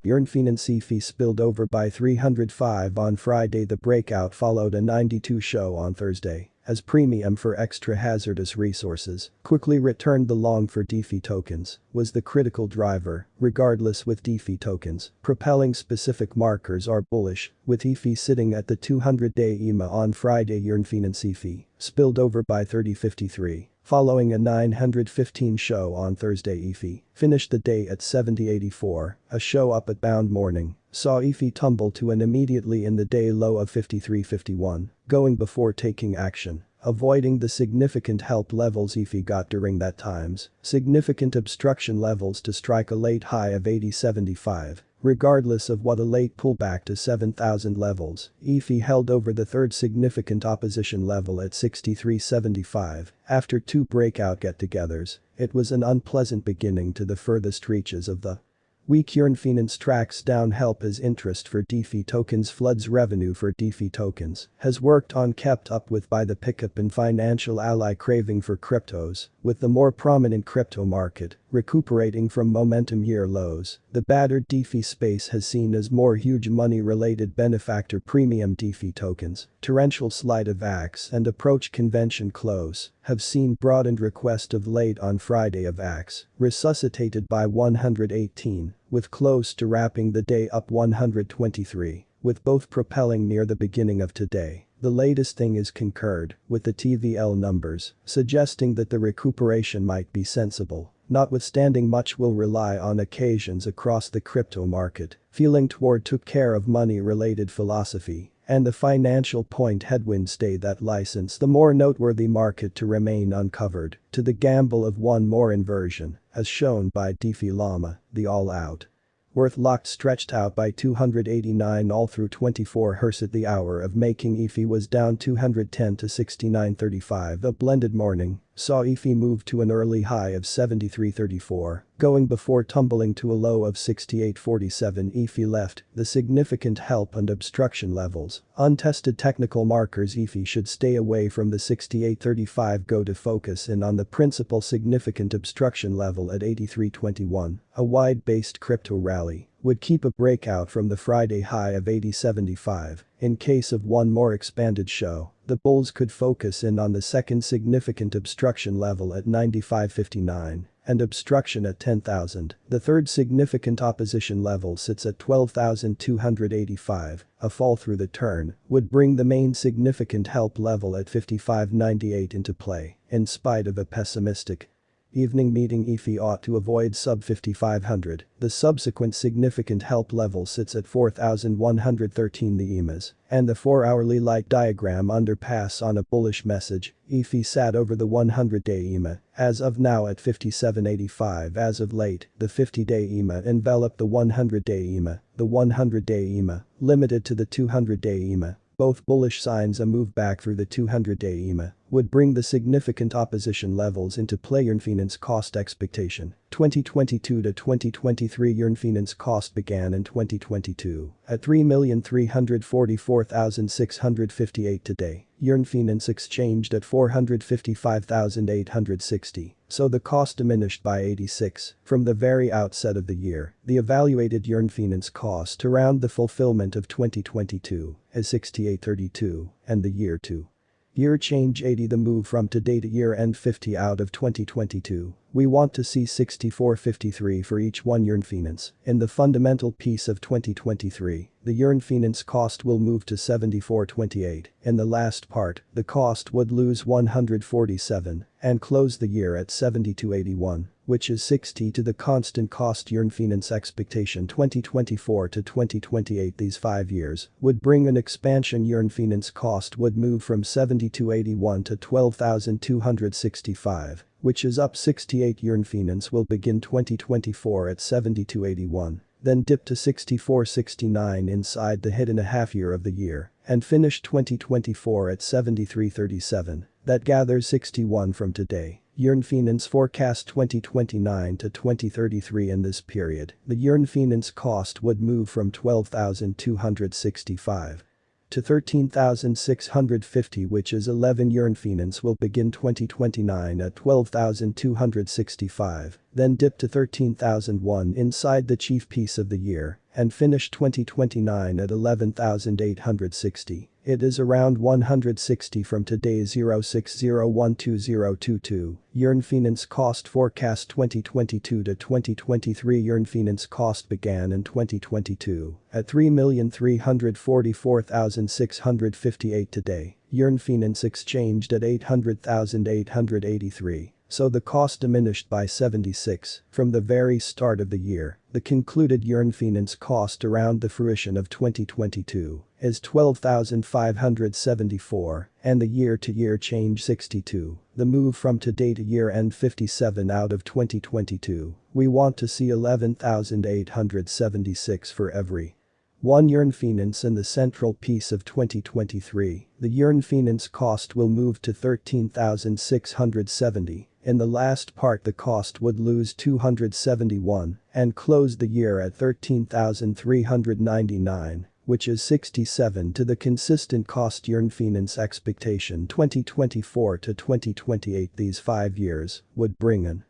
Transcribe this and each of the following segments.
yearnfinance fee spilled over by 305 on Friday. The breakout followed a 92 show on Thursday, as premium for extra hazardous resources quickly returned. The long for DeFi tokens was the critical driver, regardless, with DeFi tokens propelling. Specific markers are bullish, with EFI sitting at the 200-day EMA on Friday. Yearnfinance EFI spilled over by 30.53. Following a 915 show on Thursday. EFI finished the day at 70.84, a show up at bound morning saw EFI tumble to an immediately in the day low of 53.51, going before taking action, avoiding the significant help levels EFI got during that time's significant obstruction levels to strike a late high of 80.75. Regardless of what a late pullback to 7,000 levels, EFI held over the third significant opposition level at 63.75. After two breakout get-togethers, it was an unpleasant beginning to the furthest reaches of the week. Yearnfinance tracks down help as interest for DeFi tokens floods. Revenue for DeFi tokens has worked on kept up with by the pickup in financial ally craving for cryptos, with the more prominent crypto market recuperating from momentum year lows. The battered DeFi space has seen as more huge money-related benefactor premium DeFi tokens, torrential slide of AX and approach convention close, have seen broadened request of late. On Friday of AX resuscitated by 118, with close to wrapping the day up 123, with both propelling near the beginning of today. The latest thing is concurred with the TVL numbers, suggesting that the recuperation might be sensible. Notwithstanding, much will rely on occasions across the crypto market feeling toward took care of money-related philosophy, and the financial point headwind stay that license the more noteworthy market to remain uncovered to the gamble of one more inversion, as shown by DeFi Llama, the all-out worth locked stretched out by 289 all through 24 Hrs at the hour of making. EFI was down 210 to 69.35. A blended morning saw EFI move to an early high of 73.34, going before tumbling to a low of 68.47. EFI left the significant help and obstruction levels untested. Technical markers EFI should stay away from the 68.35. Go to focus in on the principal significant obstruction level at 83.21. A wide-based crypto rally would keep a breakout from the Friday high of 80.75. In case of one more expanded show, the bulls could focus in on the second significant obstruction level at 95.59 and obstruction at 10,000. The third significant opposition level sits at 12,285. A fall through the turn would bring the main significant help level at 55.98 into play. In spite of a pessimistic evening meeting, EFI ought to avoid sub 5500. The subsequent significant help level sits at 4113. The EMAs and the 4-hourly light diagram underpass on a bullish message. EFI sat over the 100-day EMA, as of now at 57.85. As of late, the 50-day EMA enveloped the 100-day EMA. The 100-day EMA limited to the 200-day EMA. Both bullish signs. A move back through the 200-day EMA would bring the significant opposition levels into play. Yearnfinance cost expectation 2022 to 2023. Yearnfinance cost began in 2022 at 3,344,658 today. Yearnfinance exchanged at 455,860, so the cost diminished by 86 from the very outset of the year. The evaluated Yearnfinance cost around the fulfillment of 2022 is 68.32 and the year to year change 80. The move from today to year end 50 out of 2022. We want to see 64.53 for each one Yearnfinance. In the fundamental piece of 2023, the Yearnfinance cost will move to 74.28. In the last part, the cost would lose 147 and close the year at 72.81, which is 60 to the constant cost. Yearnfinance expectation 2024 to 2028. These 5 years would bring an expansion. Yearnfinance cost would move from 72.81 to 12,265. Which is up 68. Yearnfinance will begin 2024 at 72.81, then dip to 64.69 inside the hit in a half year of the year, and finish 2024 at 73.37. That gathers 61 from today. Yearnfinance forecast 2029 to 2033. In this period, the Yearnfinance cost would move from 12,265 to 13,650, which is 11. Yearnfinance will begin 2029 at 12,265, then dip to 13,001 inside the chief piece of the year, and finish 2029 at 11,860. It is around 160 from today. 060120022. Yearnfinance cost forecast 2022 to 2023. Yearnfinance cost began in 2022 at 3,344,658 today. Yearnfinance exchanged at 800,883. So the cost diminished by 76 from the very start of the year. The concluded yearnfinance cost around the fruition of 2022 is 12,574 and the year-to-year change 62. The move from today to year-end 57 out of 2022. We want to see 11,876 for every 1 yearnfinance in the central piece of 2023. The yearnfinance cost will move to 13,670. In the last part the cost would lose 271 and close the year at 13,399, which is 67 to the consistent cost yearnfinance expectation 2024 to 2028. These 5 years would bring an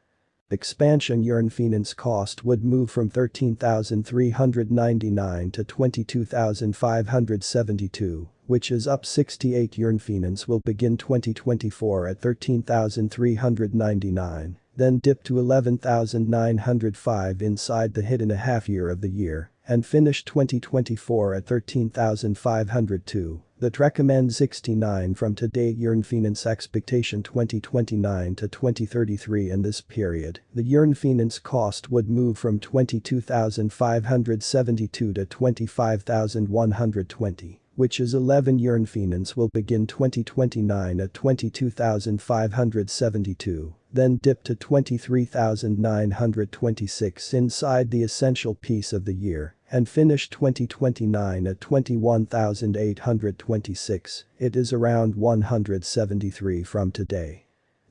expansion. Yearnfinance cost would move from 13,399 to 22,572, which is up 68. Yearnfinance will begin 2024 at 13,399, then dip to 11,905 inside the hidden half year of the year, and finish 2024 at 13,502. That recommends 69 from today. Yearnfinance expectation 2029 to 2033. In this period, the yearnfinance cost would move from 22,572 to 25,120, which is 11. Yearnfinance will begin 2029 at 22,572. Then dip to 23,926 inside the essential piece of the year, and finish 2029 at 21,826. It is around 173 from today.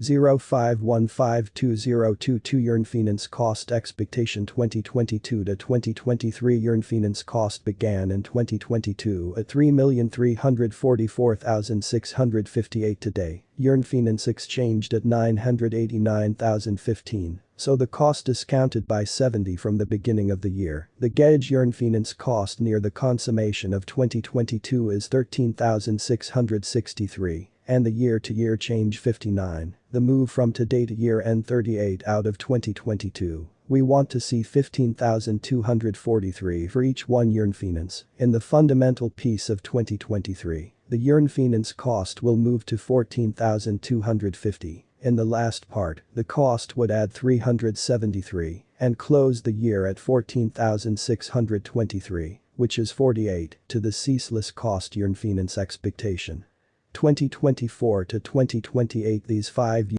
051520222 Yearnfinance cost expectation 2022 to 2023. Yearnfinance cost began in 2022 at 3,344,658 today. Yearnfinance exchanged at 989,015. So the cost discounted by 70 from the beginning of the year. The gauge yearnfinance cost near the consummation of 2022 is 13,663. And the year-to-year change 59. The move from today to year-end 38 out of 2022. We want to see 15,243 for each 1 yearnfinance. In the fundamental piece of 2023, the yearnfinance cost will move to 14,250. In the last part, the cost would add 373 and close the year at 14,623, which is 48 to the ceaseless cost yearnfinance expectation. 2024 to 2028. These 5